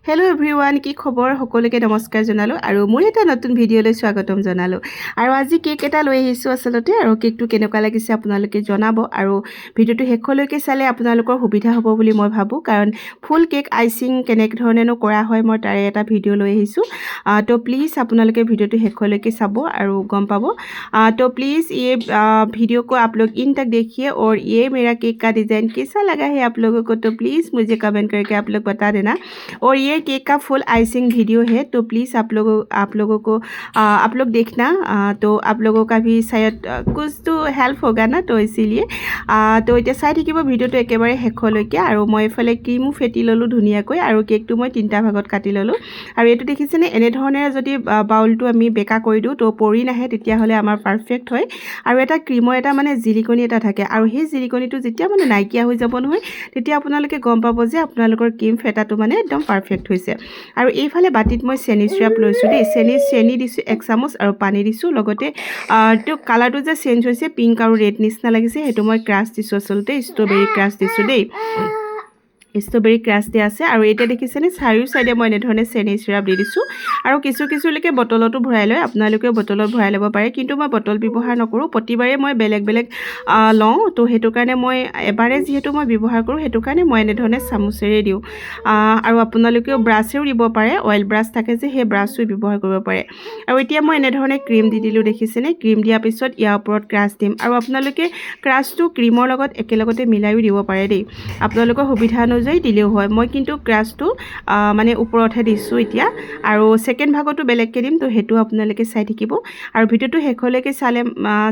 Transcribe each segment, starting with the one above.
Hello' everyone, কি খবৰ? সকলোকে নমস্কাৰ জনালোঁ আৰু মোৰ এটা নতুন ভিডিঅ'লৈ স্বাগতম জনালোঁ। আৰু আজি কেক এটা লৈ আহিছোঁ আচলতে, আৰু কেকটো কেনেকুৱা লাগিছে আপোনালোকে জনাব। আৰু ভিডিঅ'টো শেষলৈকে চালে আপোনালোকৰ সুবিধা হ'ব বুলি মই ভাবোঁ, কাৰণ ফুল কেক আইচিং কেনেধৰণেনো কৰা হয় মই তাৰে এটা ভিডিঅ' লৈ আহিছোঁ। তো প্লিজ আপোনালোকে ভিডিঅ'টো শেষলৈকে চাব আৰু গম পাব। तो प्लीज़ ये वीडियो को आप लोग इन तक देखिए, और ये मेरा केक का डिज़ाइन कैसा लगा है आप लोगों को, तो प्लीज़ मुझे कमेंट करके आप लोग बता देना। और ये केक का फुल आइसिंग वीडियो है, तो प्लीज़ आप लोगों को आप लोग देखना। तो आप लोगों का भी शायद कुछ तो हेल्प होगा ना, तो इसीलिए तो এতিয়া চাই থাকিব ভিডিঅ'টো একেবাৰে শেষলৈকে। আৰু মই এফালে ক্ৰীমো ফেটি ল'লোঁ ধুনীয়াকৈ, আৰু কেকটো মই 3টা ভাগত কাটি ল'লোঁ। আৰু এইটো দেখিছেনে, এনেধৰণেৰে যদি বাউলটো আমি বেকা কৰি দিওঁ তো পৰি নাহে, তেতিয়াহ'লে আমাৰ পাৰফেক্ট হয়। আৰু এটা ক্ৰীমৰ এটা মানে জিলিকনি এটা থাকে, আৰু সেই জিলিকনিটো যেতিয়া মানে নাইকিয়া হৈ যাব নহয়, তেতিয়া আপোনালোকে গম পাব যে আপোনালোকৰ ক্ৰীম ফেটাটো মানে একদম পাৰফেক্ট হৈছে। আৰু এইফালে বাটিত মই চেনি চিৰাপ লৈছোঁ দেই। চেনি দিছোঁ 1 চামুচ, আৰু পানী দিছোঁ। লগতে তো কালাৰটো যে চেঞ্জ হৈছে, পিংক আৰু ৰেড নিচিনা লাগিছে, সেইটো মই ক্ৰাছ দিছোঁ, আচলতে ষ্ট্ৰবেৰী ক্ৰাছ দিছোঁ দেই। ষ্ট্ৰবেৰী ক্ৰাছ দিয়া আছে। আৰু এতিয়া দেখিছেনে, চাৰিও চাইডে মই এনেধৰণে চেনি চিৰাপ দি দিছোঁ। আৰু কিছুলোকে বটলতো ভৰাই লয়, আপোনালোকেও বটলত ভৰাই ল'ব পাৰে, কিন্তু মই বটল ব্যৱহাৰ নকৰোঁ। প্ৰতিবাৰে মই বেলেগ লওঁ, তো সেইটো কাৰণে মই এবাৰে যিহেতু মই ব্যৱহাৰ কৰোঁ, সেইটো কাৰণে মই এনেধৰণে চামুচেৰে দিওঁ। আৰু আপোনালোকেও ব্ৰাছেও দিব পাৰে, অইল ব্ৰাছ থাকে যে, সেই ব্ৰাছো ব্যৱহাৰ কৰিব পাৰে। আৰু এতিয়া মই এনেধৰণে ক্ৰীম দি দিলোঁ, দেখিছেনে। ক্ৰীম দিয়াৰ পিছত ইয়াৰ ওপৰত ক্ৰাছ দিম, আৰু আপোনালোকে ক্ৰাছটো ক্ৰীমৰ লগত একেলগতে মিলাইও দিব পাৰে দেই, আপোনালোকৰ সুবিধা অনুযায়ী দিলেও হয়। মই কিন্তু ক্ৰাছটো মানে ওপৰতহে দিছোঁ এতিয়া, আৰু ছেকেণ্ড ভাগতো বেলেগকৈ দিম, তো সেইটো আপোনালোকে চাই থাকিব। আৰু ভিডিঅ'টো শেষলৈকে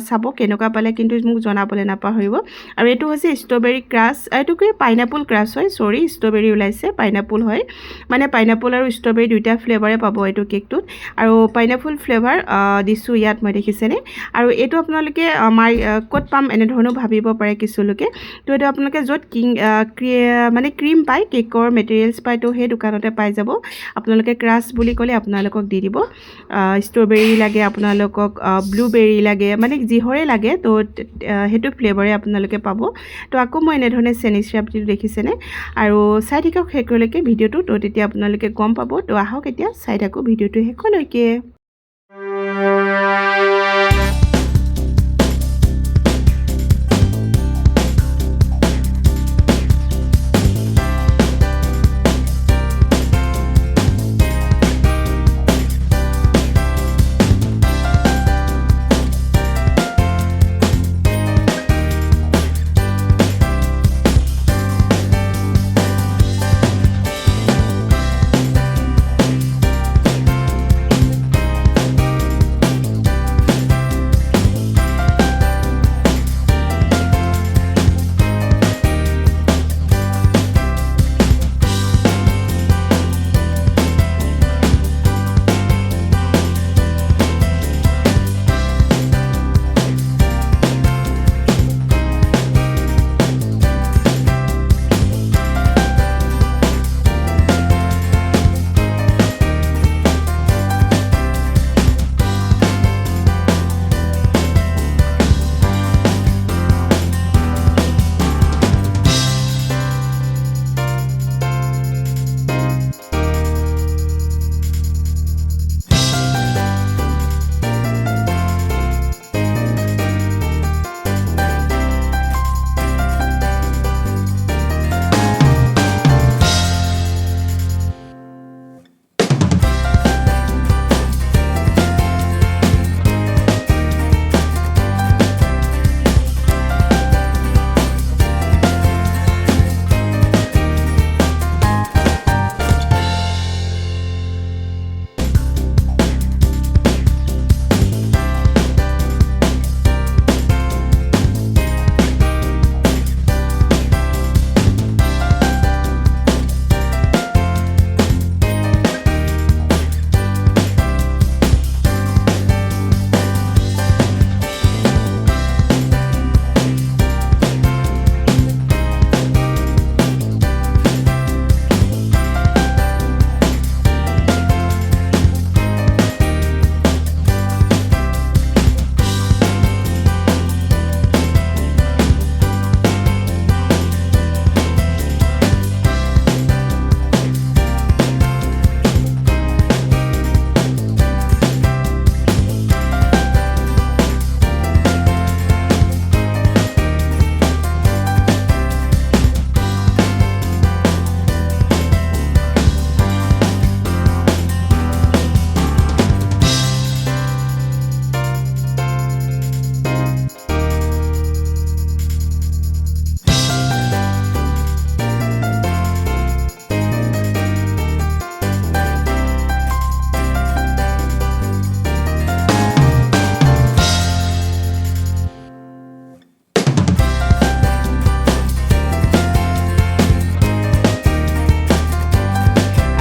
চাব কেনেকুৱা পালে, কিন্তু মোক জনাবলৈ নাপাহৰিব। আৰু এইটো হৈছে ষ্ট্ৰবেৰী ক্ৰাছ, এইটো কি পাইনাপল ক্ৰাছ হয়, চৰি ষ্ট্ৰবেৰী ওলাইছে, পাইনাপল হয়। মানে পাইনাপল আৰু ষ্ট্ৰবেৰী দুইটা ফ্লেভাৰে পাব এইটো কেকটোত। আৰু পাইনাপল ফ্লেভাৰ দিছোঁ ইয়াত, মই দেখিছেনে। আৰু এইটো আপোনালোকে ক'ত পাম এনেধৰণেও ভাবিব পাৰে কিছুলোকে। তো এইটো আপোনালোকে য'ত মানে ক্ৰীম পায়, কেকৰ মেটেৰিয়েলছ পায়, তো সেই দোকানতে পাই যাব। আপোনালোকে ক্ৰাছ বুলি ক'লে আপোনালোকক দি দিব। ষ্ট্ৰবেৰী লাগে আপোনালোকক, ব্লুবেৰী লাগে, মানে যিহৰে লাগে, তো সেইটো ফ্লেভাৰে আপোনালোকে পাব। তো আকৌ মই এনেধৰণে চেনি চিৰাপটো দেখিছেনে। আৰু চাই থাকক শেষলৈকে ভিডিঅ'টো, তো তেতিয়া আপোনালোকে গম পাব। তো আহক এতিয়া চাই থাকোঁ ভিডিঅ'টো শেষলৈকে।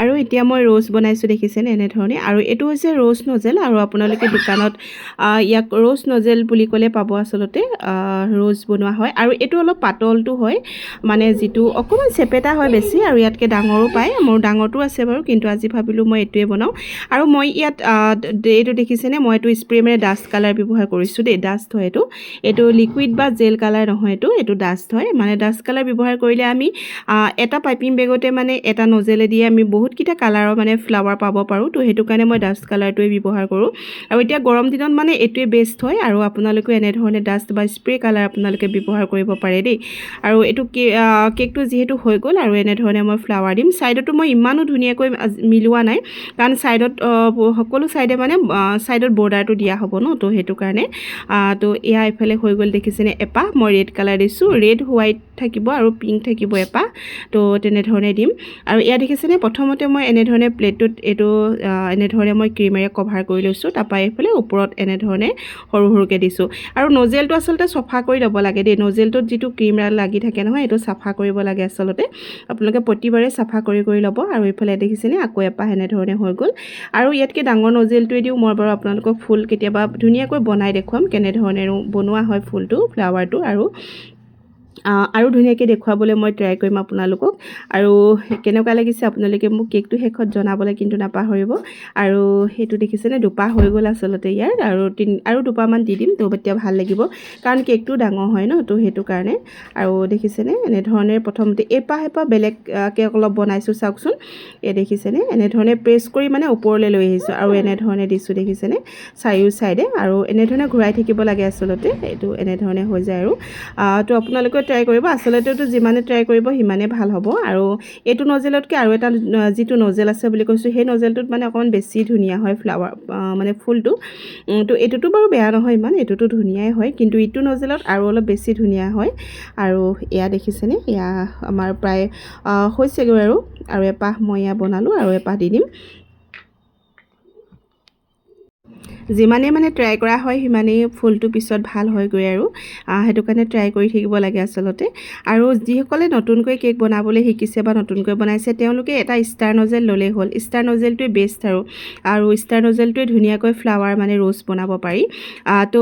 আৰু এতিয়া মই ৰ'জ বনাইছোঁ দেখিছেনে এনেধৰণে আৰু এইটো হৈছে ৰ'জ নজেল আৰু আপোনালোকে দোকানত ইয়াক ৰ'জ নজেল বুলি ক'লে পাব আচলতে ৰ'জ বনোৱা হয় আৰু এইটো অলপ পাতলটো হয় মানে যিটো অকণমান চেপেটা হয় বেছি আৰু ইয়াতকৈ ডাঙৰো পায় মোৰ ডাঙৰটো আছে বাৰু কিন্তু আজি ভাবিলোঁ মই এইটোৱে বনাওঁ আৰু মই ইয়াত এইটো দেখিছেনে মই এইটো স্প্ৰে মানে ডাষ্ট কালাৰ ব্যৱহাৰ কৰিছোঁ দেই ডাষ্ট হয় এইটো লিকুইড বা জেল কালাৰ নহয় এইটো ডাষ্ট হয় মানে ডাষ্ট কালাৰ ব্যৱহাৰ কৰিলে আমি এটা পাইপিং বেগতে মানে এটা নজেলেদি আমি বহুতকেইটা কালাৰৰ মানে ফ্লাৱাৰ পাব পাৰোঁ তো সেইটো কাৰণে মই ডাষ্ট কালাৰটোৱে ব্যৱহাৰ কৰোঁ আৰু এতিয়া গৰম দিনত মানে এইটোৱে বেষ্ট হয় আৰু আপোনালোকেও এনেধৰণে ডাষ্ট বা স্প্ৰে কালাৰ আপোনালোকে ব্যৱহাৰ কৰিব পাৰে দেই আৰু এইটো কেকটো যিহেতু হৈ গ'ল আৰু এনেধৰণে মই ফ্লাৱাৰ দিম ছাইডতো মই ইমানো ধুনীয়াকৈ মিলোৱা নাই কাৰণ ছাইডত সকলো ছাইডে মানে ছাইডত বৰ্ডাৰটো দিয়া হ'ব ন তো সেইটো কাৰণে তো এয়া এইফালে হৈ গ'ল দেখিছেনে এপাহ মই ৰেড কালাৰ দিছোঁ ৰেড হোৱাইট থাকিব আৰু পিংক থাকিব এপাহ তো তেনেধৰণে দিম আৰু এয়া দেখিছেনে প্ৰথমতে মই এনেধৰণে প্লেটটোত এইটো এনেধৰণে মই ক্ৰীমেৰে কভাৰ কৰি লৈছোঁ তাৰপৰা এইফালে ওপৰত এনেধৰণে সৰু সৰুকৈ দিছোঁ আৰু নজেলটো আচলতে চফা কৰি ল'ব লাগে দেই নজেলটোত যিটো ক্ৰীম লাগি থাকে নহয় এইটো চাফা কৰিব লাগে আচলতে আপোনালোকে প্ৰতিবাৰে চাফা কৰি ল'ব আৰু এইফালে দেখিছেনে আকৌ এপাহ এনেধৰণে হৈ গ'ল আৰু ইয়াতকৈ ডাঙৰ নজেলটোৱে দিওঁ মই বাৰু আপোনালোকক ফুল কেতিয়াবা ধুনীয়াকৈ বনাই দেখুৱাম কেনেধৰণে বনোৱা হয় ফুলটো ফ্লাৱাৰটো আৰু ধুনীয়াকৈ দেখুৱাবলৈ মই ট্ৰাই কৰিম আপোনালোকক আৰু কেনেকুৱা লাগিছে আপোনালোকে মোক কেকটো শেষত জনাবলৈ কিন্তু নাপাহৰিব আৰু সেইটো দেখিছেনে দুপাহ হৈ গ'ল আচলতে ইয়াৰ আৰু দুপাহমান দি দিম তো এতিয়া ভাল লাগিব কাৰণ কেকটো ডাঙৰ হয় ন তো সেইটো কাৰণে আৰু দেখিছেনে এনেধৰণে প্ৰথমতে এপাহ বেলেগকৈ অলপ বনাইছোঁ চাওকচোন এই দেখিছেনে এনেধৰণে প্ৰেছ কৰি মানে ওপৰলৈ লৈ আহিছোঁ আৰু এনেধৰণে দিছোঁ দেখিছেনে চাৰিও ছাইডে আৰু এনেধৰণে ঘূৰাই থাকিব লাগে আচলতে এইটো এনেধৰণে হৈ যায় আৰু তো আপোনালোকে ট্ৰাই কৰিব আচলতেতো যিমানে ট্ৰাই কৰিব সিমানে ভাল হ'ব আৰু এইটো নজেলতকৈ আৰু এটা যিটো নজেল আছে বুলি কৈছোঁ সেই নজেলটোত মানে অকণমান বেছি ধুনীয়া হয় ফ্লাৱাৰ মানে ফুলটো তো এইটোতো বাৰু বেয়া নহয় ইমান এইটোতো ধুনীয়াই হয় কিন্তু ইটো নজেলত আৰু অলপ বেছি ধুনীয়া হয় আৰু এয়া দেখিছেনে এয়া আমাৰ প্ৰায় হৈছেগৈ আৰু এপাহ মই এয়া বনালোঁ আৰু এপাহ দি দিম যিমানেই মানে ট্ৰাই কৰা হয় সিমানেই ফুলটো পিছত ভাল হয়গৈ আৰু সেইটো কাৰণে ট্ৰাই কৰি থাকিব লাগে আচলতে আৰু যিসকলে নতুনকৈ কেক বনাবলৈ শিকিছে বা নতুনকৈ বনাইছে তেওঁলোকে এটা ষ্টাৰ নজেল ল'লেই হ'ল ষ্টাৰ নজেলটোৱে বেষ্ট আৰু ষ্টাৰ নজেলটোৱে ধুনীয়াকৈ ফ্লাৱাৰ মানে ৰ'জ বনাব পাৰি তো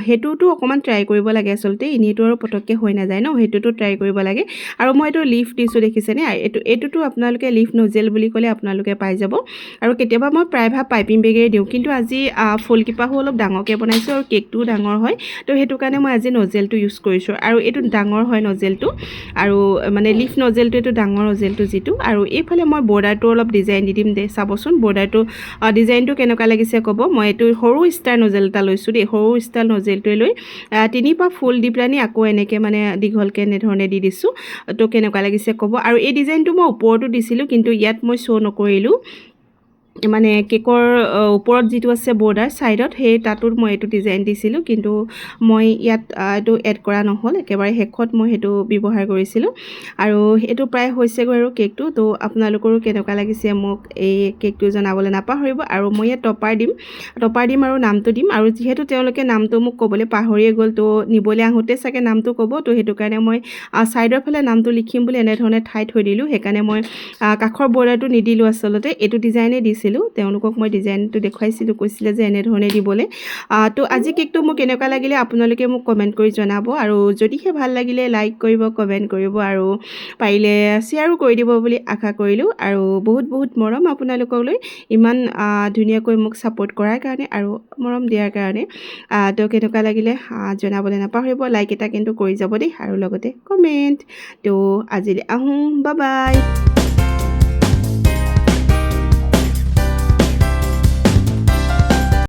সেইটোতো অকণমান ট্ৰাই কৰিব লাগে আচলতে এনেইটো আৰু পটককৈ হৈ নাযায় ন সেইটোতো ট্ৰাই কৰিব লাগে আৰু মই এইটো লিফ দিছোঁ দেখিছেনে এইটোতো আপোনালোকে লিফ নজেল বুলি ক'লে আপোনালোকে পাই যাব আৰু কেতিয়াবা মই প্ৰায়ভাগ পাইপিং বেগেৰে দিওঁ কিন্তু আজি ফুলকেইপাহো অলপ ডাঙৰকৈ বনাইছোঁ আৰু কেকটোও ডাঙৰ হয় তো সেইটো কাৰণে মই আজি নজেলটো ইউজ কৰিছোঁ আৰু এইটো ডাঙৰ হয় নজেলটো আৰু মানে লিফ নজেলটো এইটো ডাঙৰ নজেলটো যিটো আৰু এইফালে মই বৰ্ডাৰটো অলপ ডিজাইন দি দিম দেই চাবচোন বৰ্ডাৰটো ডিজাইনটো কেনেকুৱা লাগিছে ক'ব মই এইটো সৰু ষ্টাৰ নজেল এটা লৈছোঁ দেই সৰু ষ্টাৰ নজেলটোৱে লৈ তিনিপাহ ফুল দি পেলানি আকৌ এনেকৈ মানে দীঘলকৈ এনেধৰণে দি দিছোঁ তো কেনেকুৱা লাগিছে ক'ব আৰু এই ডিজাইনটো মই ওপৰতো দিছিলোঁ কিন্তু ইয়াত মই শ্ব' নকৰিলোঁ মানে কেকৰ ওপৰত যিটো আছে বৰ্ডাৰ ছাইডত সেই তাতো মই এইটো ডিজাইন দিছিলোঁ কিন্তু মই ইয়াত এইটো এড কৰা নহ'ল একেবাৰে শেষত মই সেইটো ব্যৱহাৰ কৰিছিলোঁ আৰু এইটো প্ৰায় হৈছেগৈ আৰু কেকটো তো আপোনালোকৰো কেনেকুৱা লাগিছে মোক এই কেকটো জনাবলৈ নাপাহৰিব আৰু মই ইয়াত টপাৰ দিম আৰু নামটো দিম আৰু যিহেতু তেওঁলোকে নামটো মোক ক'বলৈ পাহৰিয়ে গ'ল তো নিবলৈ আহোঁতে চাগে নামটো ক'ব তো সেইটো কাৰণে মই ছাইডৰ ফালে নামটো লিখিম বুলি এনেধৰণে ঠাই থৈ দিলোঁ সেইকাৰণে মই কাষৰ বৰ্ডাৰটো নিদিলোঁ আচলতে এইটো ডিজাইনে দিছিলোঁ তেওঁলোকক মই ডিজাইনটো দেখুৱাইছিলোঁ কৈছিলে যে এনেধৰণে দিবলৈ তো আজি কেকটো মোক কেনেকুৱা লাগিলে আপোনালোকে মোক কমেণ্ট কৰি জনাব আৰু যদিহে ভাল লাগিলে লাইক কৰিব কমেণ্ট কৰিব আৰু পাৰিলে শ্বেয়াৰো কৰি দিব বুলি আশা কৰিলোঁ আৰু বহুত মৰম আপোনালোকলৈ ইমান ধুনীয়াকৈ মোক ছাপোৰ্ট কৰাৰ কাৰণে আৰু মৰম দিয়াৰ কাৰণে তো কেনেকুৱা লাগিলে জনাবলৈ নাপাহৰিব লাইক এটা কিন্তু কৰি যাব দেই আৰু লগতে কমেণ্ট তো আজিলৈ আহোঁ বাই